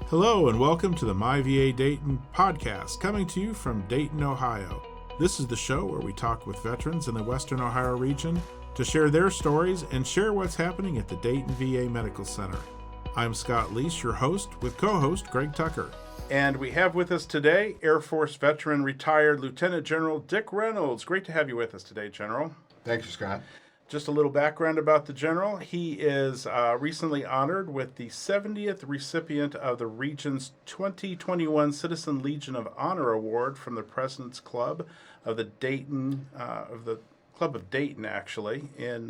Hello and welcome to the My VA Dayton podcast, coming to you from Dayton, Ohio. This is the show where we talk with veterans in the Western Ohio region to share their stories and share what's happening at the Dayton VA Medical Center. I'm Scott Leese, your host, with co-host Greg Tucker. And we have with us today Air Force veteran retired Lieutenant General Dick Reynolds. Great to have you with us today, General. Thank you, Scott. Just a little background about the General. He is recently honored with the 70th recipient of the region's 2021 Citizen Legion of Honor Award from the President's Club of the Dayton, Club of Dayton, actually, in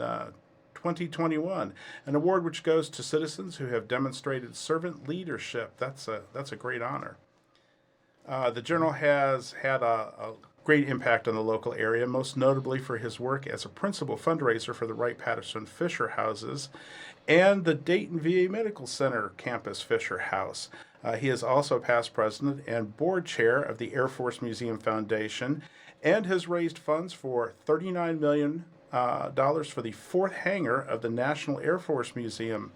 2021. An award which goes to citizens who have demonstrated servant leadership. That's a great honor. The General has had a great impact on the local area, most notably for his work as a principal fundraiser for the Wright-Patterson Fisher Houses and the Dayton VA Medical Center Campus Fisher House. He is also past president and board chair of the Air Force Museum Foundation and has raised funds for $39 million for the fourth hangar of the National Air Force Museum.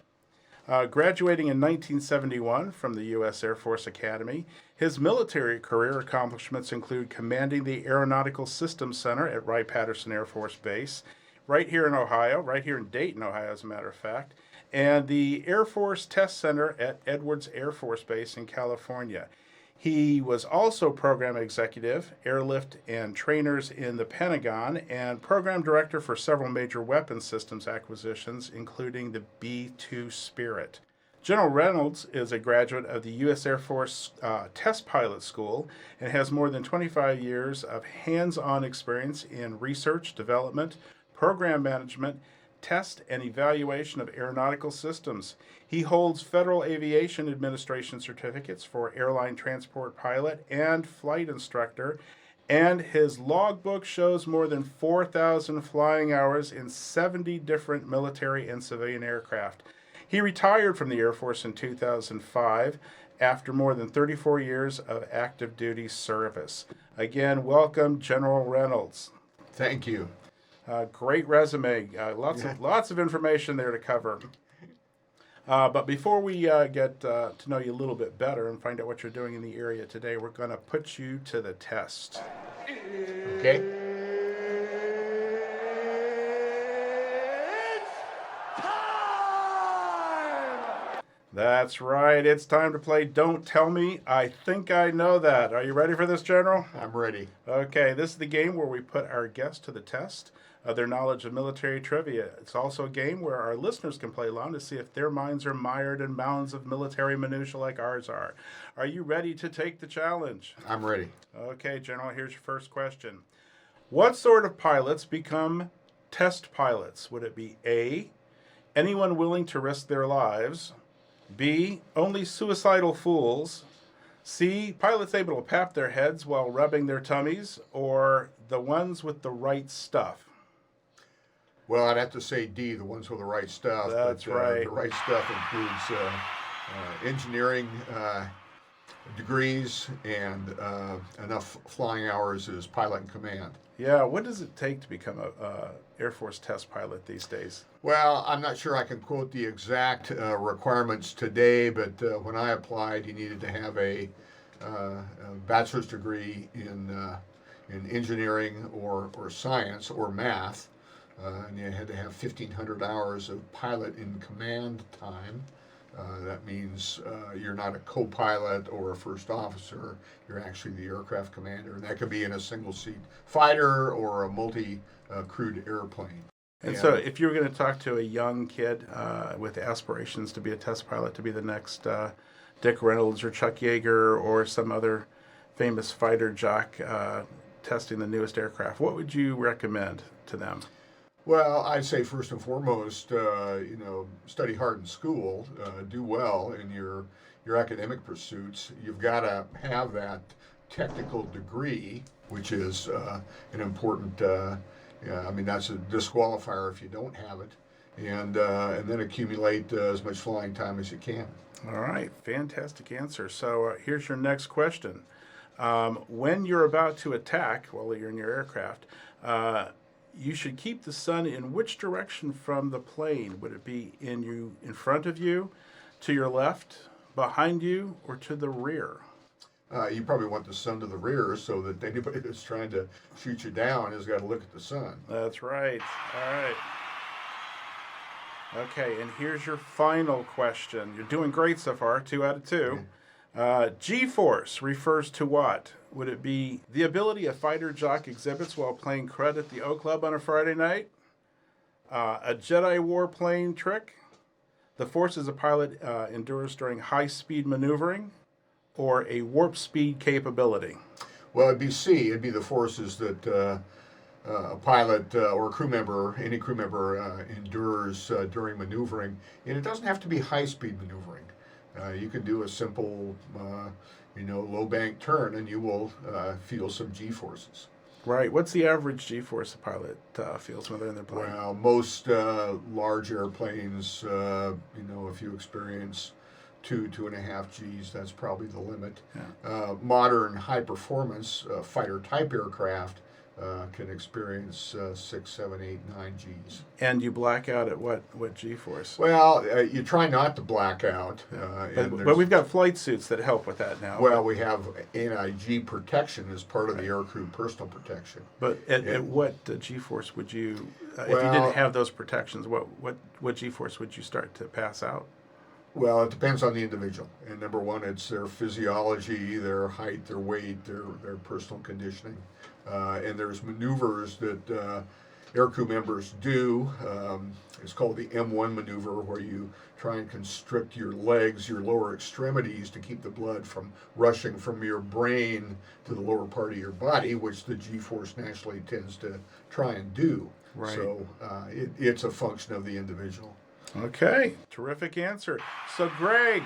Graduating in 1971 from the U.S. Air Force Academy, his military career accomplishments include commanding the Aeronautical Systems Center at Wright-Patterson Air Force Base, right here in Ohio, right here in Dayton, Ohio, as a matter of fact, and the Air Force Test Center at Edwards Air Force Base in California. He was also program executive, airlift and trainers in the Pentagon, and program director for several major weapons systems acquisitions, including the B-2 Spirit. General Reynolds is a graduate of the U.S. Air Force Test Pilot School and has more than 25 years of hands-on experience in research, development, program management, test and evaluation of aeronautical systems. He holds Federal Aviation Administration certificates for airline transport pilot and flight instructor, and his logbook shows more than 4,000 flying hours in 70 different military and civilian aircraft. He retired from the Air Force in 2005 after more than 34 years of active duty service. Again, welcome, General Reynolds. Thank you. Great resume. Lots of information there to cover. But before we get to know you a little bit better and find out what you're doing in the area today, we're going to put you to the test. Okay. It's time! That's right. It's time to play Don't Tell Me. I Think I Know That. Are you ready for this, General? I'm ready. Okay. This is the game where we put our guests to the test of their knowledge of military trivia. It's also a game where our listeners can play along to see if their minds are mired in mounds of military minutia like ours are. Are you ready to take the challenge? I'm ready. Okay, General, here's your first question. What sort of pilots become test pilots? Would it be A, anyone willing to risk their lives, B, only suicidal fools, C, pilots able to pat their heads while rubbing their tummies, or the ones with the right stuff? Well, I'd have to say D, the ones with the right stuff. That's right. The right stuff includes engineering degrees and enough flying hours as pilot in command. Yeah, what does it take to become a Air Force test pilot these days? Well, I'm not sure I can quote the exact requirements today, but when I applied, you needed to have a bachelor's degree in engineering or science or math. And you had to have 1,500 hours of pilot in command time. That means you're not a co-pilot or a first officer. You're actually the aircraft commander. And that could be in a single-seat fighter or a multi-crewed airplane. And so if you were going to talk to a young kid with aspirations to be a test pilot, to be the next Dick Reynolds or Chuck Yeager or some other famous fighter jock testing the newest aircraft, what would you recommend to them? Well, I'd say first and foremost, study hard in school, do well in your academic pursuits. You've got to have that technical degree, which is an important. That's a disqualifier if you don't have it, and then accumulate as much flying time as you can. All right, fantastic answer. So here's your next question: when you're about to attack, while you're in your aircraft. You should keep the sun in which direction from the plane? Would it be in front of you, to your left, behind you, or to the rear? You probably want the sun to the rear so that anybody that's trying to shoot you down has got to look at the sun. That's right. All right. Okay, and here's your final question. You're doing great so far, 2 out of 2. G-force refers to what? Would it be the ability a fighter jock exhibits while playing crud at the O Club on a Friday night? A Jedi warplane trick? The forces a pilot endures during high-speed maneuvering? Or a warp speed capability? Well, it'd be C. It'd be the forces that a pilot or a crew member, any crew member, endures during maneuvering. And it doesn't have to be high-speed maneuvering. You can do a simple, low bank turn, and you will feel some G-forces. Right. What's the average G-force a pilot feels when they're in their plane? Well, most large airplanes, if you experience 2.5 Gs, that's probably the limit. Yeah. Modern high-performance fighter-type aircraft can experience 6, 7, 8, 9 Gs. And you black out at what G-force? Well, you try not to black out. But we've got flight suits that help with that now. Well, we have anti-G protection as part of the aircrew personal protection. But at what G-force would you, if you didn't have those protections, what G-force would you start to pass out? Well, it depends on the individual. And number one, it's their physiology, their height, their weight, their personal conditioning. And there's maneuvers that aircrew members do. It's called the M1 maneuver, where you try and constrict your legs, your lower extremities, to keep the blood from rushing from your brain to the lower part of your body, which the G-force naturally tends to try and do. Right. So it's a function of the individual. Okay, terrific answer. So, Greg,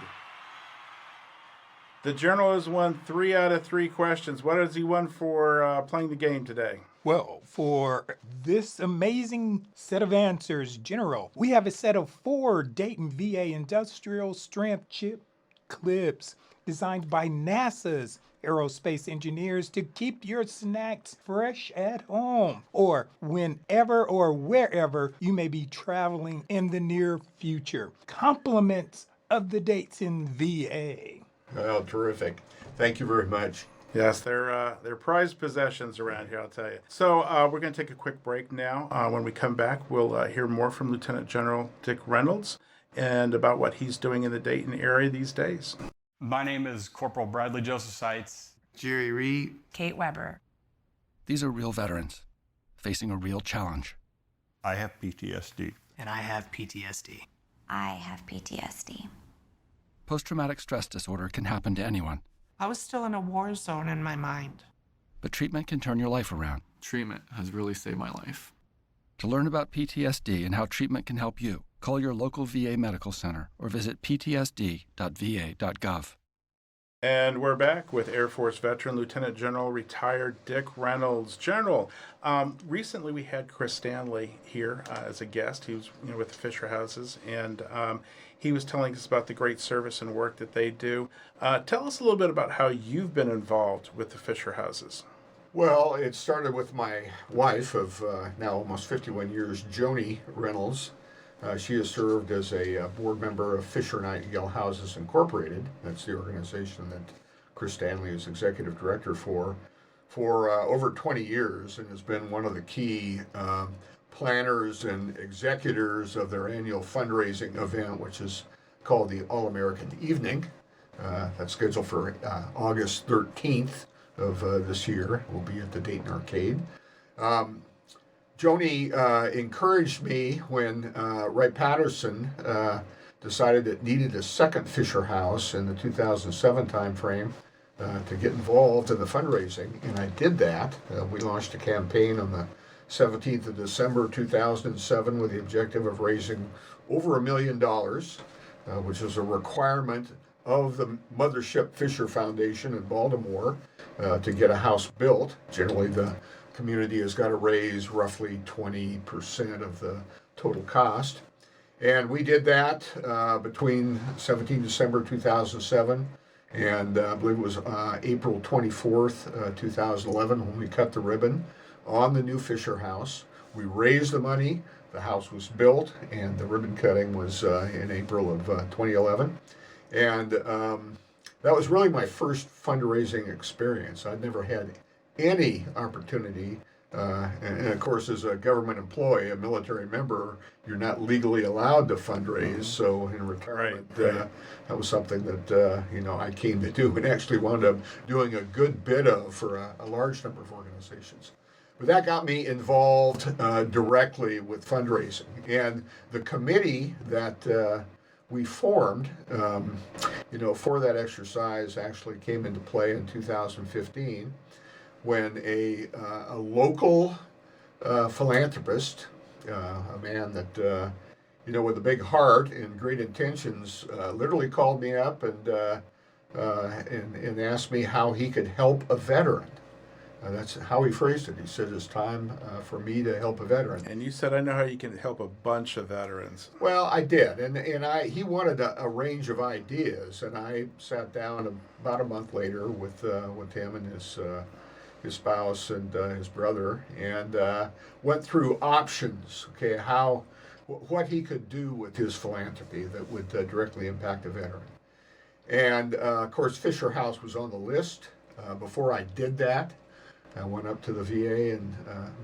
the General has won 3 out of 3 questions. What has he won for playing the game today? Well, for this amazing set of answers, General, we have a set of 4 Dayton VA industrial strength chip clips designed by NASA's aerospace engineers to keep your snacks fresh at home or whenever or wherever you may be traveling in the near future. Compliments of the Dayton VA. Well, terrific. Thank you very much. Yes, they're prized possessions around here, I'll tell you. So we're going to take a quick break now. When we come back, we'll hear more from Lieutenant General Dick Reynolds and about what he's doing in the Dayton area these days. My name is Corporal Bradley Joseph Seitz. Jerry Reed. Kate Weber. These are real veterans facing a real challenge. I have PTSD. And I have PTSD. I have PTSD. Post-traumatic stress disorder can happen to anyone, I was still in a war zone in my mind. but treatment can turn your life around. Treatment has really saved my life. To learn about PTSD and how treatment can help you, call your local VA Medical Center or visit ptsd.va.gov. And we're back with Air Force veteran Lieutenant General retired Dick Reynolds. General, recently we had Chris Stanley here as a guest. He was with the Fisher Houses, and he was telling us about the great service and work that they do. Tell us a little bit about how you've been involved with the Fisher Houses. Well, it started with my wife of now almost 51 years, Joni Reynolds. She has served as a board member of Fisher Nightingale Houses Incorporated. That's the organization that Chris Stanley is executive director for over 20 years, and has been one of the key planners and executors of their annual fundraising event, which is called the All-American Evening. That's scheduled for August 13th of this year. We'll be at the Dayton Arcade. Joni encouraged me when Wright Patterson decided it needed a second Fisher House in the 2007 timeframe to get involved in the fundraising, and I did that. We launched a campaign on the 17th of December 2007 with the objective of raising over $1 million, which was a requirement of the Mothership Fisher Foundation in Baltimore to get a house built. Generally, the community has got to raise roughly 20% of the total cost. And we did that between 17 December 2007 and I believe it was April 24th, 2011 when we cut the ribbon on the new Fisher House. We raised the money, the house was built, and the ribbon cutting was in April of 2011. And that was really my first fundraising experience. I'd never had any opportunity. And of course, as a government employee, a military member, you're not legally allowed to fundraise. So in retirement, that was something that I came to do and actually wound up doing a good bit of for a large number of organizations. But that got me involved directly with fundraising. And the committee that we formed, for that exercise actually came into play in 2015 when a local philanthropist, a man that, with a big heart and great intentions, literally called me up and asked me how he could help a veteran. That's how he phrased it. He said it's time for me to help a veteran. And you said, I know how you can help a bunch of veterans. Well, I did, and he wanted a range of ideas, and I sat down about a month later with him and his spouse and his brother, and went through options. Okay, what he could do with his philanthropy that would directly impact a veteran, and of course Fisher House was on the list. Before I did that, I went up to the VA and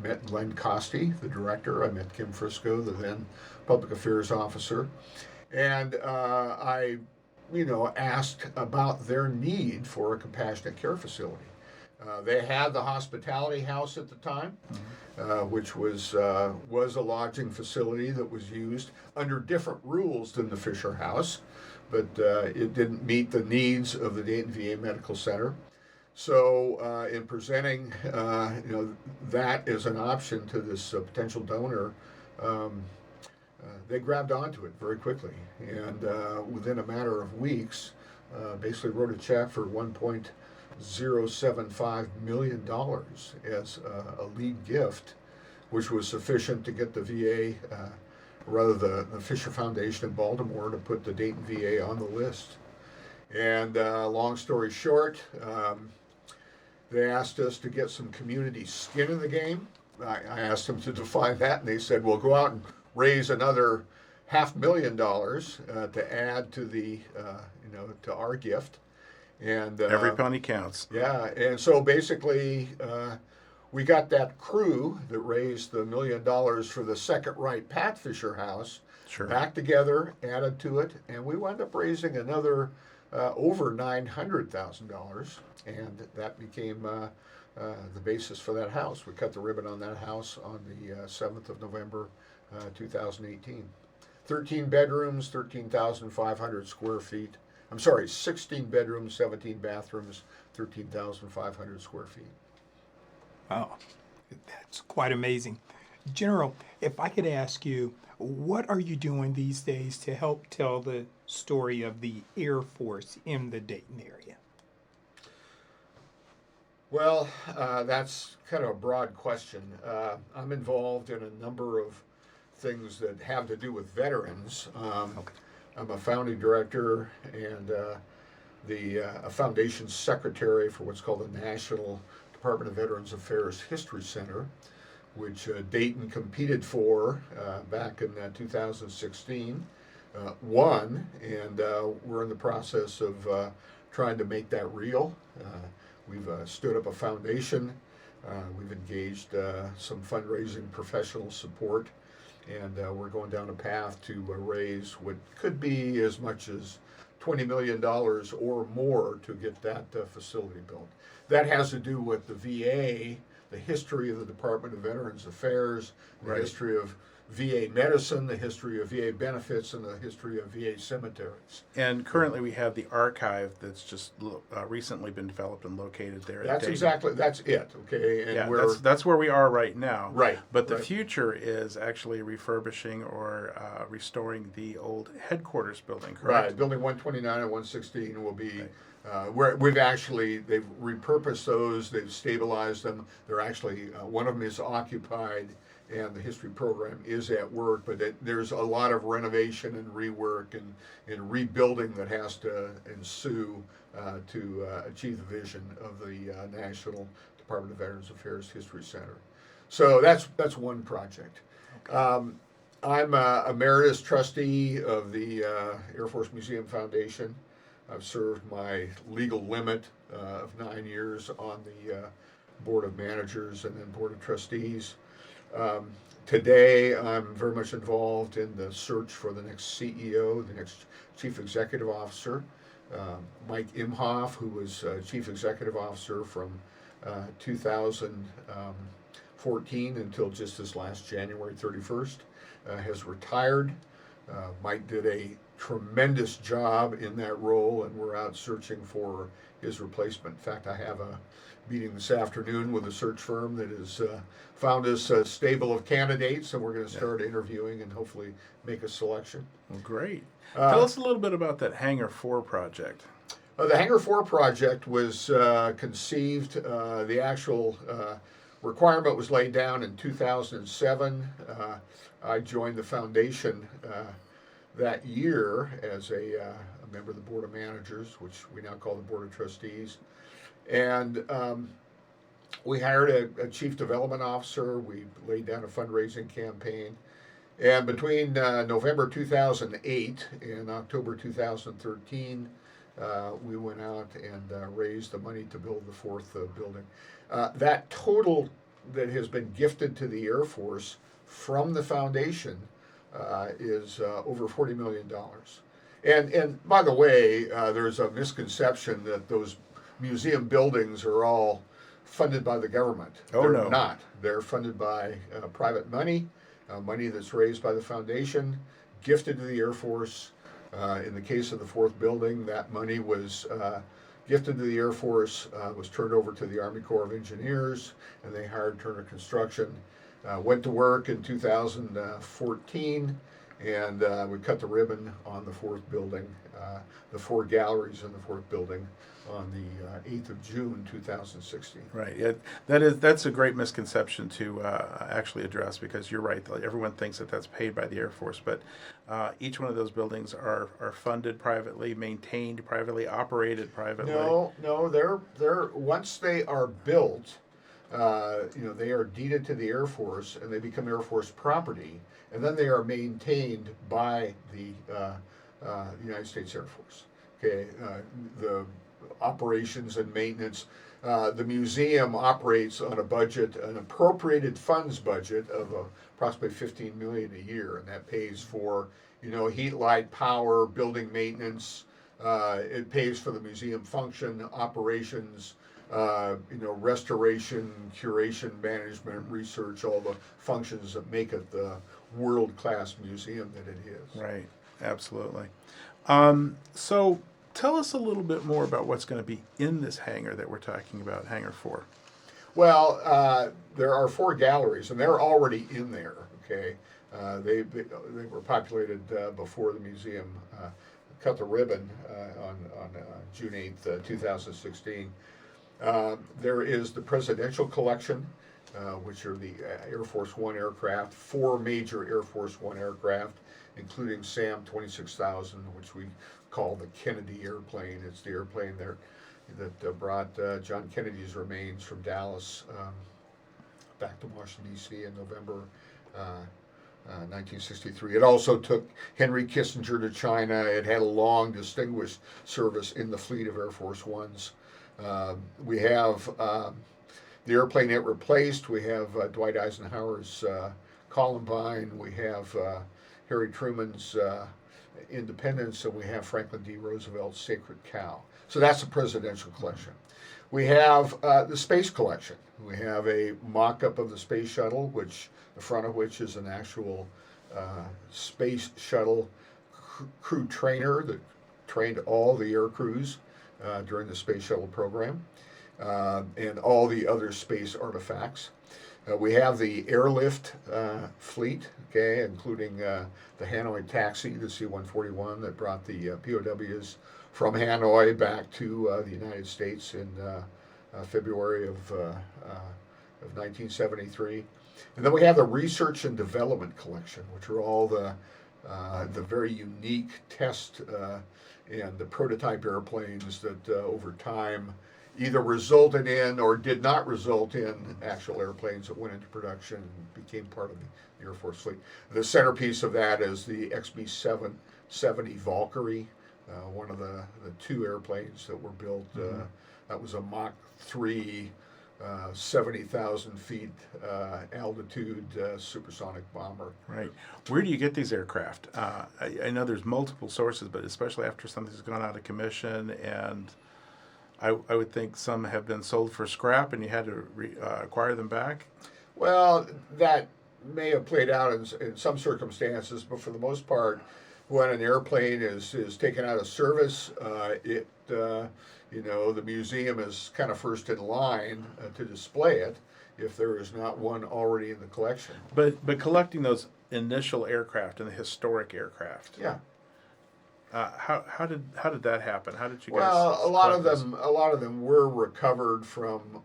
met Glenn Costi, the director. I met Kim Frisco, the then public affairs officer, and I, asked about their need for a compassionate care facility. They had the hospitality house at the time, which was a lodging facility that was used under different rules than the Fisher House, but it didn't meet the needs of the Dayton VA Medical Center. So in presenting, that as an option to this potential donor, they grabbed onto it very quickly, and within a matter of weeks, basically wrote a check for $1.075 million as a lead gift, which was sufficient to get the VA, the Fisher Foundation in Baltimore, to put the Dayton VA on the list. And long story short, they asked us to get some community skin in the game. I asked them to define that, and they said, "Well, go out and raise another $500,000 to add to the, to our gift." And every penny counts. Yeah, and so basically, we got that crew that raised the $1 million for the second right Pat Fisher House back together, added to it, and we wound up raising another over $900,000, and that became the basis for that house. We cut the ribbon on that house on the 7th of November, 2018. 13 bedrooms, 13,500 square feet. I'm sorry, 16 bedrooms, 17 bathrooms, 13,500 square feet. Wow, that's quite amazing. General, if I could ask you, what are you doing these days to help tell the story of the Air Force in the Dayton area? Well, that's kind of a broad question. I'm involved in a number of things that have to do with veterans. I'm a founding director and a foundation secretary for what's called the National Department of Veterans Affairs History Center, which Dayton competed for back in 2016, won, and we're in the process of trying to make that real. We've stood up a foundation. We've engaged some fundraising professional support, and we're going down a path to raise what could be as much as $20 million or more to get that facility built. That has to do with the VA, the history of the Department of Veterans Affairs, the history of VA medicine, the history of VA benefits, and the history of VA cemeteries. And currently we have the archive that's just recently been developed and located there. That's it, okay? And yeah, that's where we are right now. Right. But the future is actually refurbishing or restoring the old headquarters building, correct? Right, building 129 and 116 will be... they've repurposed those, they've stabilized them. They're actually, one of them is occupied, and the history program is at work, but there's a lot of renovation and rework and rebuilding that has to ensue to achieve the vision of the National Department of Veterans Affairs History Center. So that's one project. Okay. I'm a emeritus trustee of the Air Force Museum Foundation. I've served my legal limit of 9 years on the Board of Managers and then Board of Trustees. Today, I'm very much involved in the search for the next CEO, the next Chief Executive Officer. Mike Imhoff, who was Chief Executive Officer from 2014 until just this last January 31st, has retired. Mike did a tremendous job in that role, and we're out searching for his replacement. In fact, I have a meeting this afternoon with a search firm that has found us a stable of candidates, and we're going to start interviewing and hopefully make a selection. Well, great. Tell us a little bit about that Hangar 4 project. The Hangar 4 project was conceived, the actual requirement was laid down in 2007. I joined the foundation that year as a member of the Board of Managers, which we now call the Board of Trustees. And we hired a Chief Development Officer. We laid down a fundraising campaign. And between November 2008 and October 2013, we went out and raised the money to build the fourth building. That total that has been gifted to the Air Force from the foundation is over $40 million. And by the way, there's a misconception that those museum buildings are all funded by the government. Oh, They're no. not. They're funded by private money, money that's raised by the foundation, gifted to the Air Force. In the case of the fourth building, that money was gifted to the Air Force, was turned over to the Army Corps of Engineers, and they hired Turner Construction. Went to work in 2014, and we cut the ribbon on the fourth building, the 4 galleries in the fourth building, on the 8th of June 2016. Right. That's a great misconception to actually address, because you're right. Everyone thinks that that's paid by the Air Force, but each one of those buildings are funded privately, maintained privately, operated privately. No, they're once they are built, they are deeded to the Air Force and they become Air Force property, and then they are maintained by the United States Air Force. Okay, the operations and maintenance. The museum operates on a budget, an appropriated funds budget of approximately $15 million a year, and that pays for, heat, light, power, building maintenance. It pays for the museum function, operations, restoration, curation, management, research, all the functions that make it the world-class museum that it is. Right. Absolutely. So tell us a little bit more about what's going to be in this hangar that we're talking about, Hangar 4. Well, there are 4 galleries, and they're already in there. Okay, they were populated before the museum cut the ribbon on June 8th, 2016. There is the Presidential Collection, which are the Air Force One aircraft, 4 major Air Force One aircraft, including SAM 26,000, which we call the Kennedy airplane. It's the airplane there that brought John Kennedy's remains from Dallas back to Washington, D.C. in November 1963. It also took Henry Kissinger to China. It had a long, distinguished service in the fleet of Air Force Ones. We have the airplane it replaced. We have Dwight Eisenhower's Columbine. We have Harry Truman's Independence, and we have Franklin D. Roosevelt's Sacred Cow. So that's the Presidential Collection. We have the Space Collection. We have a mock-up of the Space Shuttle, which the front of which is an actual Space Shuttle crew trainer that trained all the air crews during the Space Shuttle program, and all the other space artifacts. We have the airlift fleet, okay, including the Hanoi taxi, the C-141 that brought the POWs from Hanoi back to the United States in February of 1973. And then we have the Research and Development Collection, which are all the very unique test and the prototype airplanes that over time either resulted in or did not result in actual airplanes that went into production and became part of the Air Force fleet. The centerpiece of that is the XB-770 Valkyrie, one of the two airplanes that were built. That was a Mach 3, 70,000 feet altitude supersonic bomber. Right. Where do you get these aircraft? I know there's multiple sources, but especially after something's gone out of commission, and I would think some have been sold for scrap and you had to acquire them back. Well, that may have played out in some circumstances, but for the most part, when an airplane is taken out of service, the museum is kind of first in line to display it if there is not one already in the collection. But collecting those initial aircraft and the historic aircraft. Yeah. How did that happen? How did you guys? Well, a lot of those? them were recovered from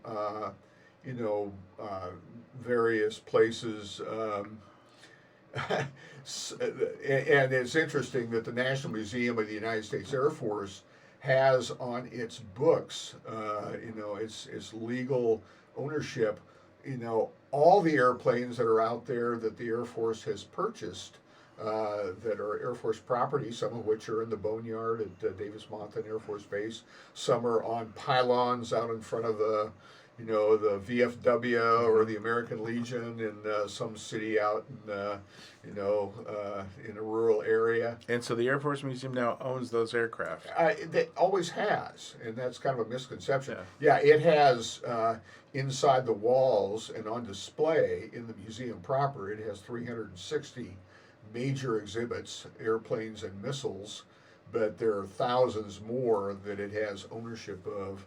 various places. And it's interesting that the National Museum of the United States Air Force has on its books, its legal ownership, all the airplanes that are out there that the Air Force has purchased, that are Air Force property, some of which are in the boneyard at Davis-Monthan Air Force Base. Some are on pylons out in front of the VFW or the American Legion in some city out in a rural area. And so the Air Force Museum now owns those aircraft. It always has, and that's kind of a misconception. Yeah, it has inside the walls and on display in the museum proper. It has 360 major exhibits, airplanes and missiles, but there are thousands more that it has ownership of.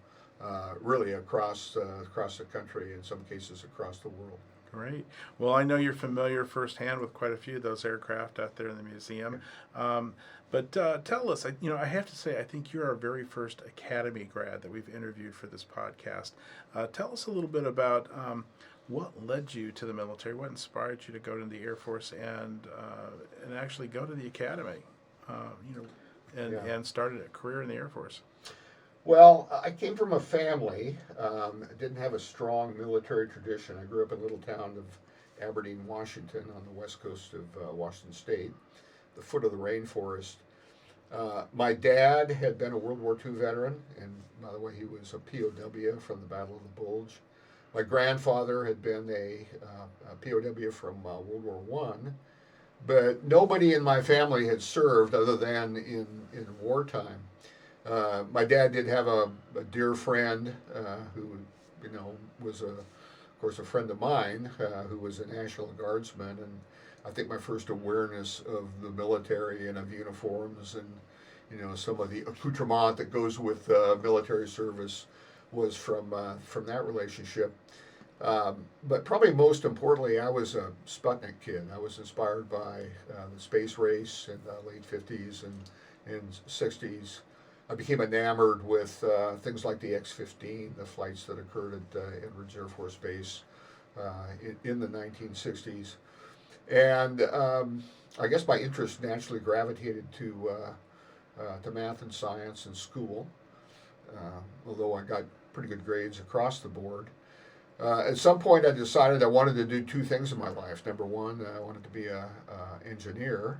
Really across the country, in some cases across the world. Great. Well, I know you're familiar firsthand with quite a few of those aircraft out there in the museum. But tell us, I have to say, I think you're our very first Academy grad that we've interviewed for this podcast. Tell us a little bit about what led you to the military, what inspired you to go to the Air Force and actually go to the Academy, and started a career in the Air Force. Well, I came from a family, didn't have a strong military tradition. I grew up in a little town of Aberdeen, Washington, on the west coast of Washington State, the foot of the rainforest. My dad had been a World War II veteran, and by the way, he was a POW from the Battle of the Bulge. My grandfather had been a POW from World War I, but nobody in my family had served other than in wartime. My dad did have a dear friend who, was of course a friend of mine who was a National Guardsman, and I think my first awareness of the military and of uniforms and some of the accoutrement that goes with military service was from that relationship. But probably most importantly, I was a Sputnik kid. I was inspired by the space race in the late 50s and 60s. I became enamored with things like the X-15, the flights that occurred at Edwards Air Force Base in the 1960s. And I guess my interest naturally gravitated to math and science in school, although I got pretty good grades across the board. At some point, I decided I wanted to do two things in my life. Number one, I wanted to be an engineer,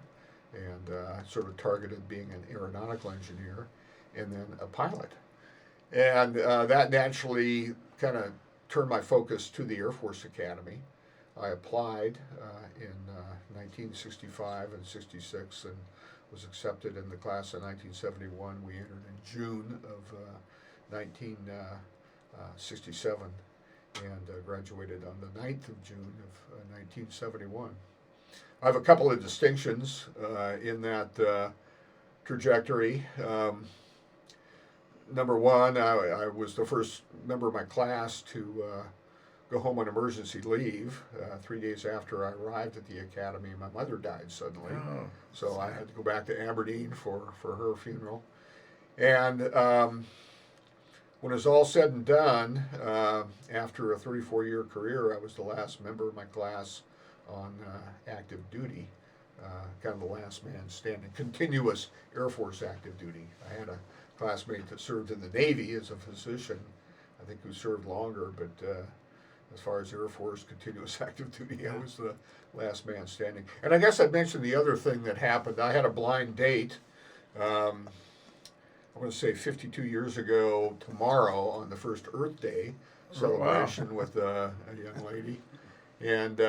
and sort of targeted being an aeronautical engineer, and then a pilot. And that naturally kind of turned my focus to the Air Force Academy. I applied in 1965 and 66 and was accepted in the class of 1971. We entered in June of 1967 and graduated on the 9th of June of 1971. I have a couple of distinctions in that trajectory. Number one, I was the first member of my class to go home on emergency leave. 3 days after I arrived at the academy, my mother died suddenly. So I had to go back to Aberdeen for her funeral. And when it was all said and done, after a 34-year career, I was the last member of my class on active duty, kind of the last man standing, continuous Air Force active duty. I had a classmate that served in the Navy as a physician, I think, who served longer, but as far as Air Force continuous active duty, I was the last man standing. And I guess I'd mention the other thing that happened. I had a blind date I want to say 52 years ago tomorrow on the first Earth Day celebration with a young lady. And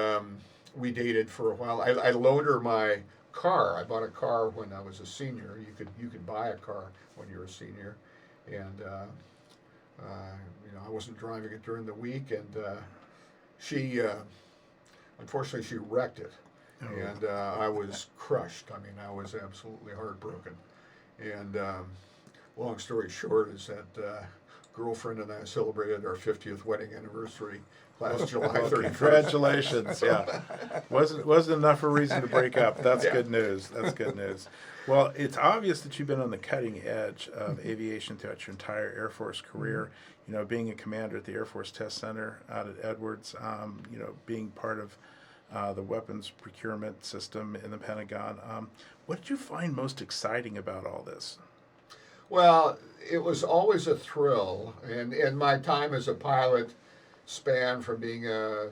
we dated for a while. I loaned her my car. I bought a car when I was a senior. You could buy a car when you're a senior. And, I wasn't driving it during the week. And she, unfortunately, she wrecked it. Oh. And I was crushed. I mean, I was absolutely heartbroken. And long story short is that girlfriend and I celebrated our 50th wedding anniversary last July 31st. Congratulations! Yeah, wasn't enough of a reason to break up. That's good news. That's good news. Well, it's obvious that you've been on the cutting edge of aviation throughout your entire Air Force career. You know, being a commander at the Air Force Test Center out at Edwards. Being part of the weapons procurement system in the Pentagon. What did you find most exciting about all this? Well, it was always a thrill, and my time as a pilot spanned from being a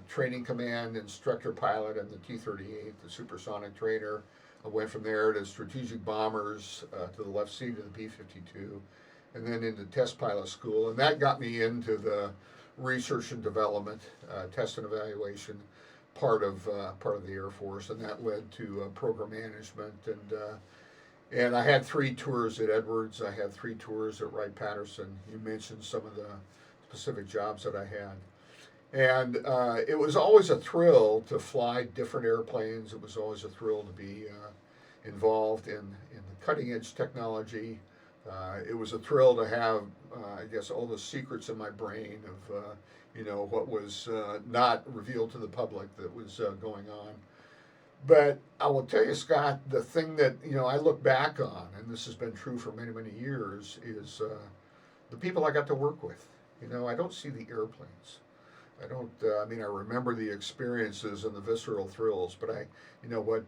training command instructor pilot in the T-38, the supersonic trainer. I went from there to strategic bombers, to the left seat of the B-52, and then into test pilot school, and that got me into the research and development, test and evaluation part of the Air Force, and that led to program management and I had 3 tours at Edwards. I had 3 tours at Wright-Patterson. You mentioned some of the specific jobs that I had. And it was always a thrill to fly different airplanes. It was always a thrill to be involved in the cutting-edge technology. It was a thrill to have, all the secrets in my brain of, what was not revealed to the public that was going on. But I will tell you, Scott, the thing that, I look back on, and this has been true for many, many years, is the people I got to work with. I don't see the airplanes. I don't, I remember the experiences and the visceral thrills, but what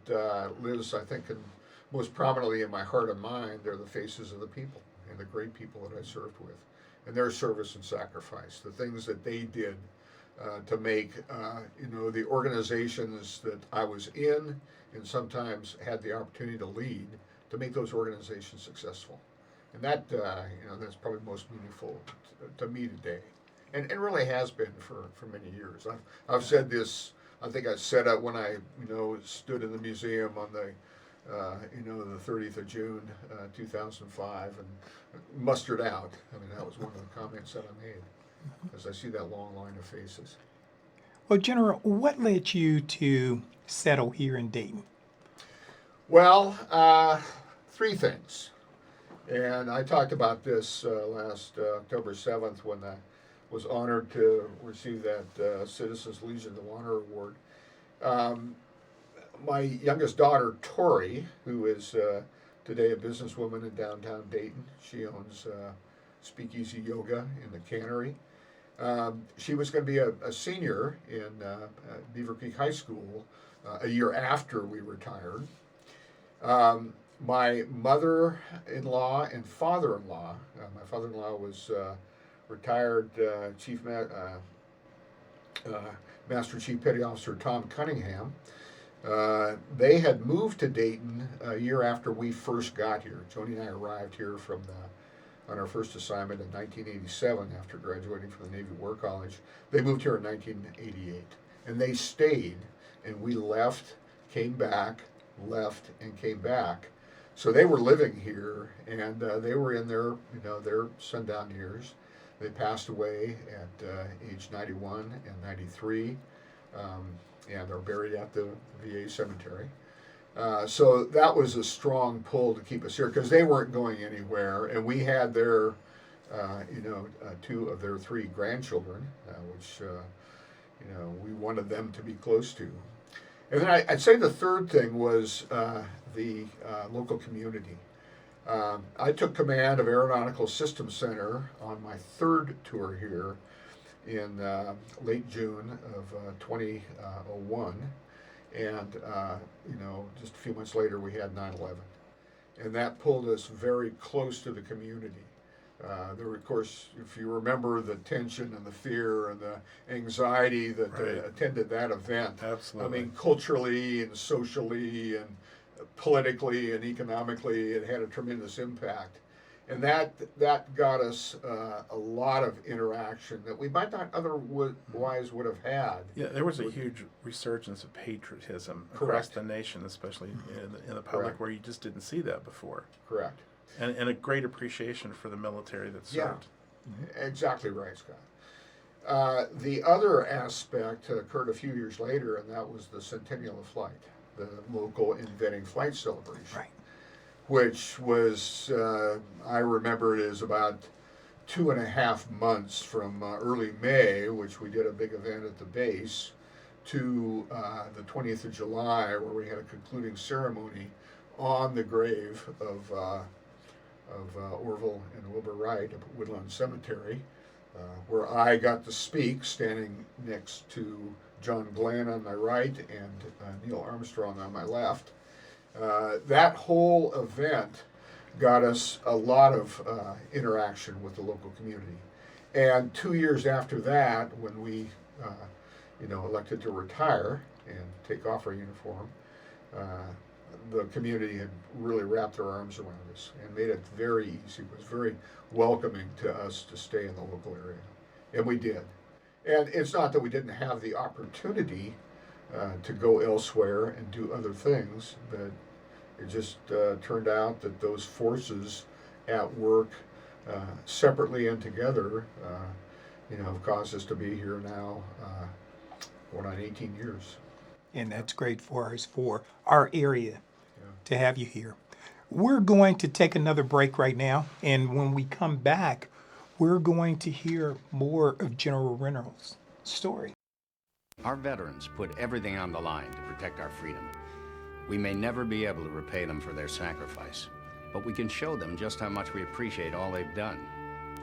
lives, I think, most prominently in my heart and mind, they're the faces of the people and the great people that I served with, and their service and sacrifice, the things that they did to make, the organizations that I was in and sometimes had the opportunity to lead, to make those organizations successful. And that, that's probably most meaningful to me today. And it really has been for many years. I've said this, I think I said it when I, stood in the museum on the, the 30th of June, 2005, and mustered out. That was one of the comments that I made, as I see that long line of faces. Well, General, what led you to settle here in Dayton? Well, 3 things. And I talked about this last October 7th when I was honored to receive that Citizens Legion of Honor Award. My youngest daughter, Tori, who is today a businesswoman in downtown Dayton, she owns Speakeasy Yoga in the Cannery. She was going to be a senior in Beaver Creek High School a year after we retired. My mother-in-law and father-in-law, my father-in-law was retired Master Chief Petty Officer Tom Cunningham. They had moved to Dayton a year after we first got here. Joni and I arrived here on our first assignment in 1987 after graduating from the Navy War College. They moved here in 1988, and they stayed, and we left, came back, left, and came back. So they were living here, and they were in their sundown years. They passed away at age 91 and 93, and are buried at the VA cemetery. So that was a strong pull to keep us here because they weren't going anywhere, and we had their, 2 of their 3 grandchildren, which, we wanted them to be close to. And then I'd say the third thing was the local community. I took command of Aeronautical Systems Center on my 3rd tour here in late June of 2001. And, just a few months later, we had 9/11. And that pulled us very close to the community. There were, of course, if you remember the tension and the fear and the anxiety that attended that event. Absolutely. Culturally and socially and politically and economically, it had a tremendous impact. And that got us a lot of interaction that we might not otherwise would have had. Yeah, there was a huge resurgence of patriotism across Correct. the nation, especially in the public, Correct. where you just didn't see that before. Correct. And a great appreciation for the military that served. Yeah, exactly right, Scott. The other aspect occurred a few years later, and that was the Centennial of Flight, the local inventing flight celebration. Right. Which was, I remember it as about 2.5 months from early May, which we did a big event at the base, to the 20th of July, where we had a concluding ceremony on the grave of Orville and Wilbur Wright at Woodlawn Cemetery, where I got to speak, standing next to John Glenn on my right and Neil Armstrong on my left. That whole event got us a lot of interaction with the local community. And 2 years after that, when we, elected to retire and take off our uniform, the community had really wrapped their arms around us and made it very easy. It was very welcoming to us to stay in the local area. And we did. And it's not that we didn't have the opportunity to go elsewhere and do other things, but it just turned out that those forces at work, separately and together, have caused us to be here now, going on 18 years. And that's great for us, for our area, to have you here. We're going to take another break right now, and when we come back, we're going to hear more of General Reynolds' story. Our veterans put everything on the line to protect our freedom. We may never be able to repay them for their sacrifice, but we can show them just how much we appreciate all they've done.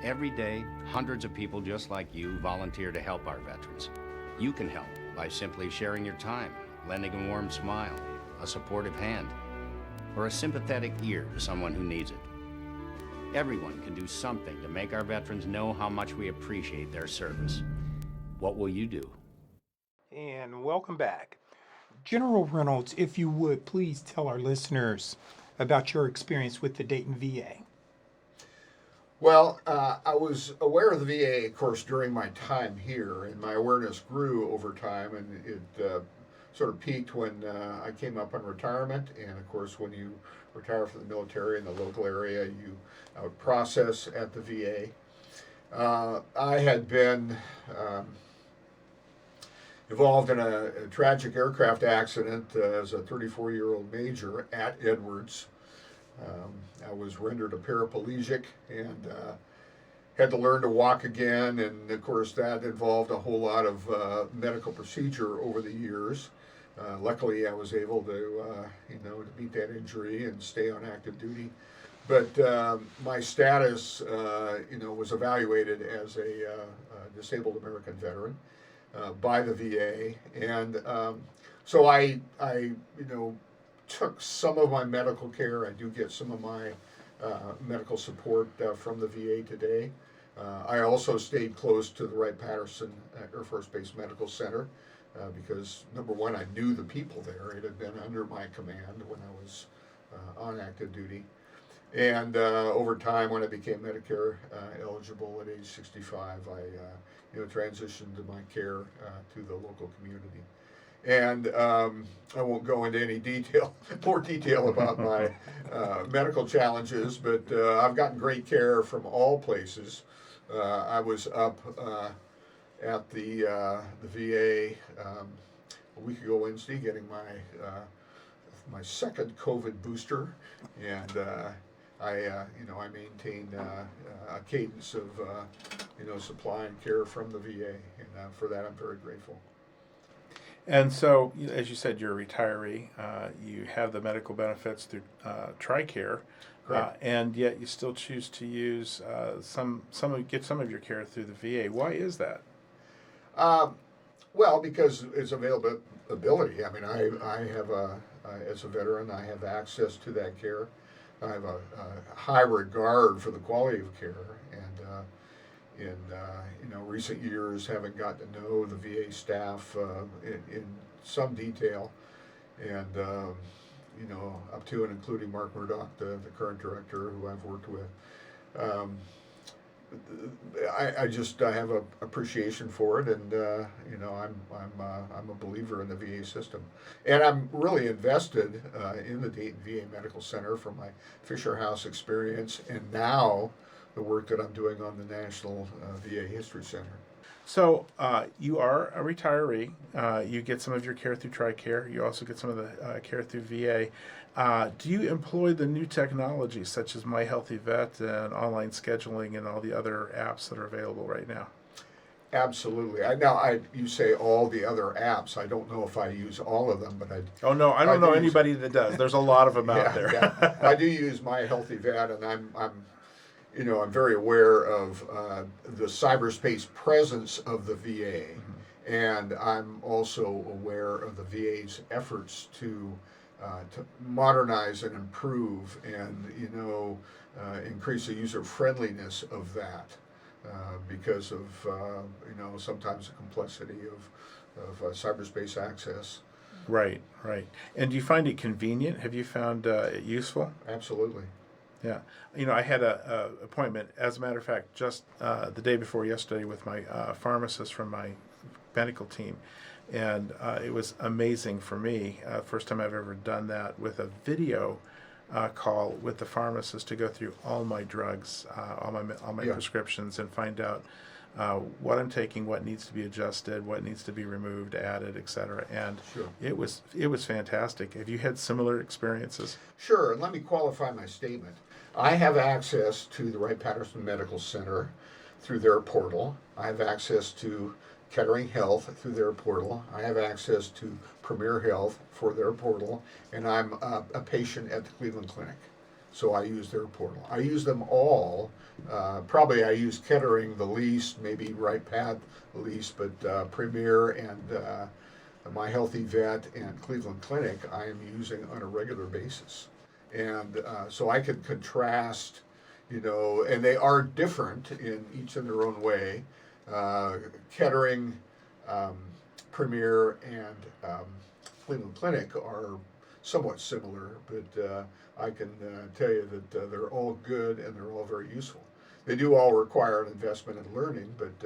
Every day, hundreds of people just like you volunteer to help our veterans. You can help by simply sharing your time, lending a warm smile, a supportive hand, or a sympathetic ear to someone who needs it. Everyone can do something to make our veterans know how much we appreciate their service. What will you do? And welcome back. General Reynolds, if you would, please tell our listeners about your experience with the Dayton VA. Well, I was aware of the VA, of course, during my time here, and my awareness grew over time, and it sort of peaked when I came up on retirement. And of course, when you retire from the military in the local area, you process at the VA. I had been involved in a tragic aircraft accident as a 34-year-old major at Edwards. I was rendered a paraplegic and had to learn to walk again, and of course that involved a whole lot of medical procedure over the years. Luckily, I was able to meet that injury and stay on active duty. But my status, was evaluated as a disabled American veteran by the VA, and so I took some of my medical care. I do get some of my medical support from the VA today. I also stayed close to the Wright-Patterson Air Force Base Medical Center because, number one, I knew the people there. It had been under my command when I was on active duty. And over time, when I became Medicare eligible at age 65, I transitioned to my care to the local community. And I won't go into any more detail about my medical challenges, but I've gotten great care from all places. I was up at the VA a week ago Wednesday, getting my second COVID booster, and I maintain a cadence of supply and care from the VA, and for that I'm very grateful. And so, as you said, you're a retiree. You have the medical benefits through TRICARE, and yet you still choose to use get some of your care through the VA. Why is that? Well, because it's availability. I mean, I have as a veteran, I have access to that care. I have a high regard for the quality of care, and in recent years, having gotten to know the VA staff in some detail, and up to and including Mark Murdoch, the current director, who I've worked with, um, I have a appreciation for it, and I'm a believer in the VA system, and I'm really invested in the Dayton VA Medical Center from my Fisher House experience, and now the work that I'm doing on the National VA History Center. So you are a retiree. You get some of your care through TRICARE. You also get some of the care through VA. Do you employ the new technologies such as My Healthy Vet and online scheduling and all the other apps that are available right now? Absolutely. You say all the other apps. I don't know if I use all of them, but I. Oh no, I don't know anybody that does. There's a lot of them out there. Yeah. I do use My Healthy Vet, and I'm very aware of the cyberspace presence of the VA, and I'm also aware of the VA's efforts to modernize and improve and increase the user friendliness of that because of sometimes the complexity of cyberspace access. Right. And do you find it convenient? Have you found it useful? Absolutely. Yeah. I had a appointment, as a matter of fact, just the day before yesterday with my pharmacist from my medical team. And it was amazing for me. First time I've ever done that with a video call with the pharmacist to go through all my drugs, all my prescriptions, and find out what I'm taking, what needs to be adjusted, what needs to be removed, added, etc. And sure. It was fantastic. Have you had similar experiences? Sure, and let me qualify my statement. I have access to the Wright-Patterson Medical Center through their portal. I have access to Kettering Health through their portal. I have access to Premier Health for their portal, and I'm a patient at the Cleveland Clinic, so I use their portal. I use them all. Probably I use Kettering the least, maybe Wright-Pat the least, but Premier and My Healthy Vet and Cleveland Clinic I am using on a regular basis. And so I can contrast, and they are different in each in their own way. Kettering, Premier, and Cleveland Clinic are somewhat similar, but I can tell you that they're all good and they're all very useful. They do all require an investment in learning, but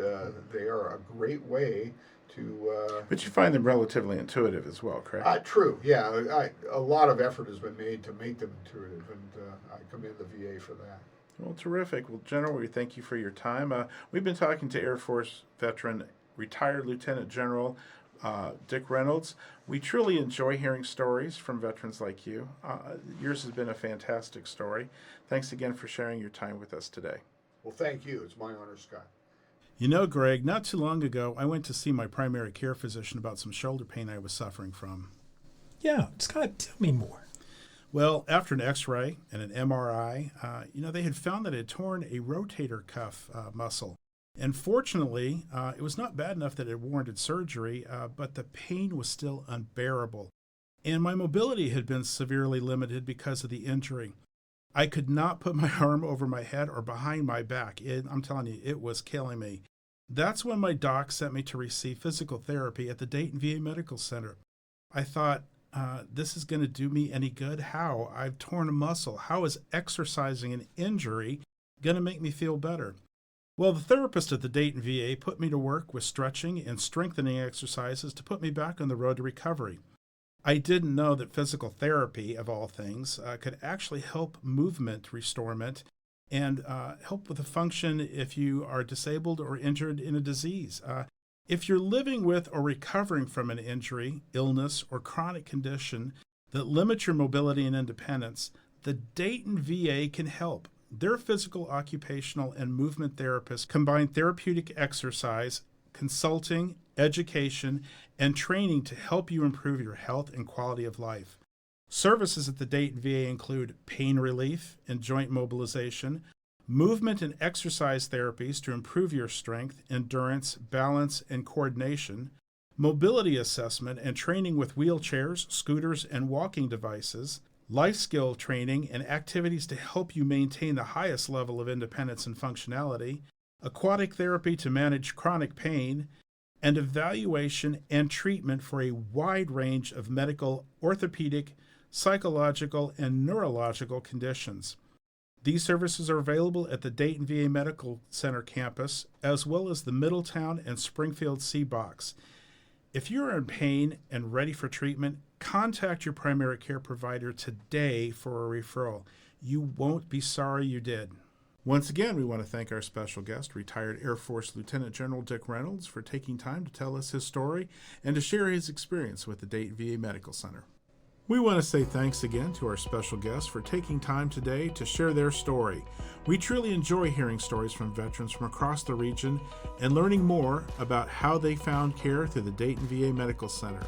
they are a great way to... But you find them relatively intuitive as well, correct? True, yeah. A lot of effort has been made to make them intuitive, and I commend the VA for that. Well, terrific. Well, General, we thank you for your time. We've been talking to Air Force veteran, retired Lieutenant General Dick Reynolds. We truly enjoy hearing stories from veterans like you. Yours has been a fantastic story. Thanks again for sharing your time with us today. Well, thank you. It's my honor, Scott. You know, Greg, not too long ago, I went to see my primary care physician about some shoulder pain I was suffering from. Yeah, Scott, tell me more. Well, after an x-ray and an MRI, they had found that I had torn a rotator cuff muscle. And fortunately, it was not bad enough that it warranted surgery, but the pain was still unbearable. And my mobility had been severely limited because of the injury. I could not put my arm over my head or behind my back. I'm telling you, it was killing me. That's when my doc sent me to receive physical therapy at the Dayton VA Medical Center. I thought, this is going to do me any good? How? I've torn a muscle. How is exercising an injury going to make me feel better? Well, the therapist at the Dayton VA put me to work with stretching and strengthening exercises to put me back on the road to recovery. I didn't know that physical therapy, of all things, could actually help movement restorement and help with the function if you are disabled or injured in a disease. If you're living with or recovering from an injury, illness, or chronic condition that limits your mobility and independence, the Dayton VA can help. Their physical, occupational, and movement therapists combine therapeutic exercise, consulting, education, and training to help you improve your health and quality of life. Services at the Dayton VA include pain relief and joint mobilization, movement and exercise therapies to improve your strength, endurance, balance, and coordination, mobility assessment and training with wheelchairs, scooters, and walking devices, life skill training and activities to help you maintain the highest level of independence and functionality, aquatic therapy to manage chronic pain, and evaluation and treatment for a wide range of medical, orthopedic, psychological, and neurological conditions. These services are available at the Dayton VA Medical Center campus, as well as the Middletown and Springfield C-Box. If you're in pain and ready for treatment, contact your primary care provider today for a referral. You won't be sorry you did. Once again, we want to thank our special guest, retired Air Force Lieutenant General Dick Reynolds, for taking time to tell us his story and to share his experience with the Dayton VA Medical Center. We want to say thanks again to our special guests for taking time today to share their story. We truly enjoy hearing stories from veterans from across the region and learning more about how they found care through the Dayton VA Medical Center.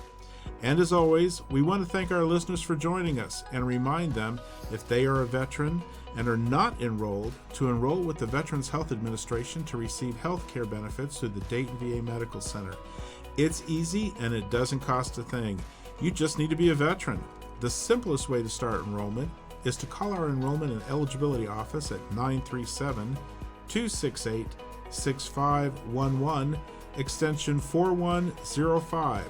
And as always, we want to thank our listeners for joining us and remind them, if they are a veteran and are not enrolled, to enroll with the Veterans Health Administration to receive health care benefits through the Dayton VA Medical Center. It's easy and it doesn't cost a thing. You just need to be a veteran. The simplest way to start enrollment is to call our Enrollment and Eligibility Office at 937-268-6511, extension 4105.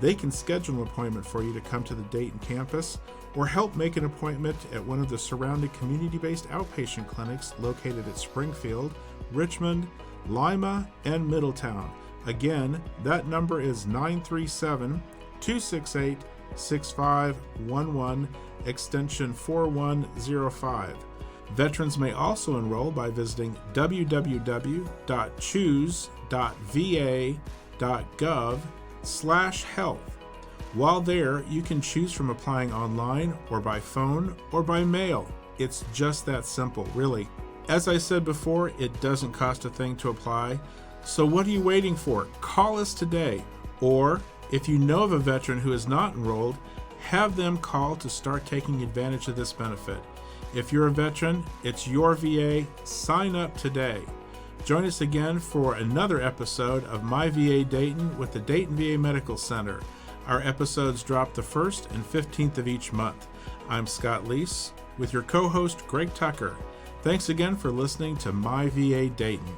They can schedule an appointment for you to come to the Dayton campus or help make an appointment at one of the surrounding community-based outpatient clinics located at Springfield, Richmond, Lima, and Middletown. Again, that number is 937-268-6511, extension 4105. Veterans may also enroll by visiting www.choose.va.gov/health. While there, you can choose from applying online or by phone or by mail. It's just that simple, really. As I said before, it doesn't cost a thing to apply. So what are you waiting for? Call us today. Or if you know of a veteran who is not enrolled, have them call to start taking advantage of this benefit. If you're a veteran, it's your VA. Sign up today. Join us again for another episode of My VA Dayton with the Dayton VA Medical Center. Our episodes drop the 1st and 15th of each month. I'm Scott Leese with your co-host Greg Tucker. Thanks again for listening to My VA Dayton.